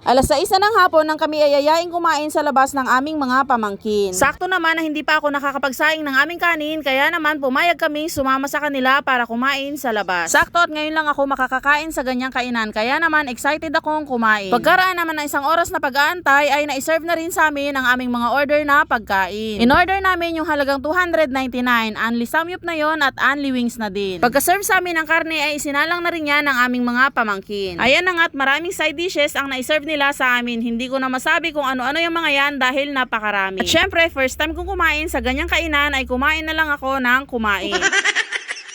6:00 ng hapon nang kami ay yayain kumain sa labas ng aming mga pamangkin. Sakto naman na hindi pa ako nakakapagsaing ng aming kanin, kaya naman pumayag kaming sumama sa kanila para kumain sa labas. Sakto at ngayon lang ako makakakain sa ganyang kainan, kaya naman excited akong kumain. Pagkaraan naman ng 1 oras na pag-aantay ay na-serve na rin sa amin ang aming mga order na pagkain. In-order namin yung halagang 299, only samyup na yon at only wings na din. Pagka-serve sa amin ng karne ay isinalang na rin yan ng aming mga pamangkin. Ayan na nga at maraming side dishes ang na-serve nila sa amin. Hindi ko na masabi kung ano-ano yung mga yan dahil napakarami. At syempre, first time kong kumain sa ganyang kainan ay kumain na lang ako ng kumain.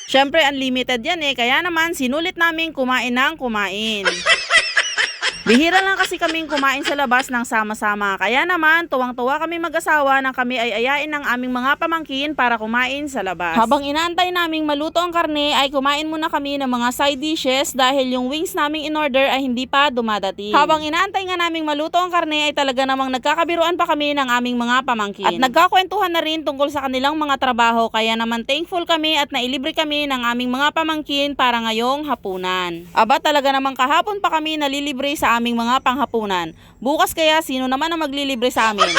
Syempre, unlimited yan kaya naman sinulit namin kumain ng kumain. Bihira lang kasi kaming kumain sa labas ng sama-sama. Kaya naman, tuwang-tuwa kami mag-asawa nang kami ay ayain ng aming mga pamangkin para kumain sa labas. Habang inaantay naming maluto ang karne, ay kumain muna kami ng mga side dishes dahil yung wings naming in-order ay hindi pa dumadating. Habang inaantay nga naming maluto ang karne, ay talaga namang nagkakabiruan pa kami ng aming mga pamangkin. At nagkakwentuhan na rin tungkol sa kanilang mga trabaho. Kaya naman thankful kami at nailibre kami ng aming mga pamangkin para ngayong hapunan. Aba, talaga namang kahapon pa kami nalilibre sa aming mga panghapunan. Bukas kaya sino naman ang maglilibre sa amin?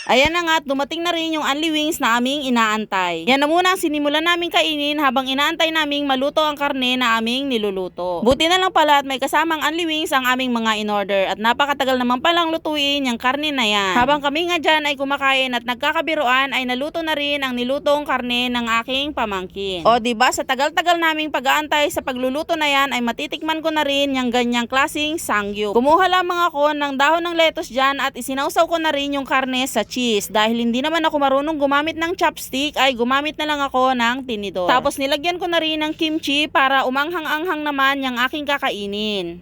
Ayan na nga, dumating na rin yung only wings na aming inaantay. Yan na muna ang sinimulan naming kainin habang inaantay naming maluto ang karne na aming niluluto. Buti na lang pala at may kasamang only wings ang aming mga in-order at napakatagal naman palang lutuin yung karne na yan. Habang kami nga dyan ay kumakain at nagkakabiruan ay naluto na rin ang nilutong karne ng aking pamangkin. O diba, sa tagal-tagal naming pag-aantay sa pagluluto na yan ay matitikman ko na rin yung ganyang klaseng sangyup. Kumuha lamang ako ng dahon ng lettuce dyan at isinawsaw ko na rin yung karne sa cheese. Dahil hindi naman ako marunong gumamit ng chopstick ay gumamit na lang ako ng tinidor. Tapos nilagyan ko na rin ng kimchi para umanghang-anghang naman yung aking kakainin.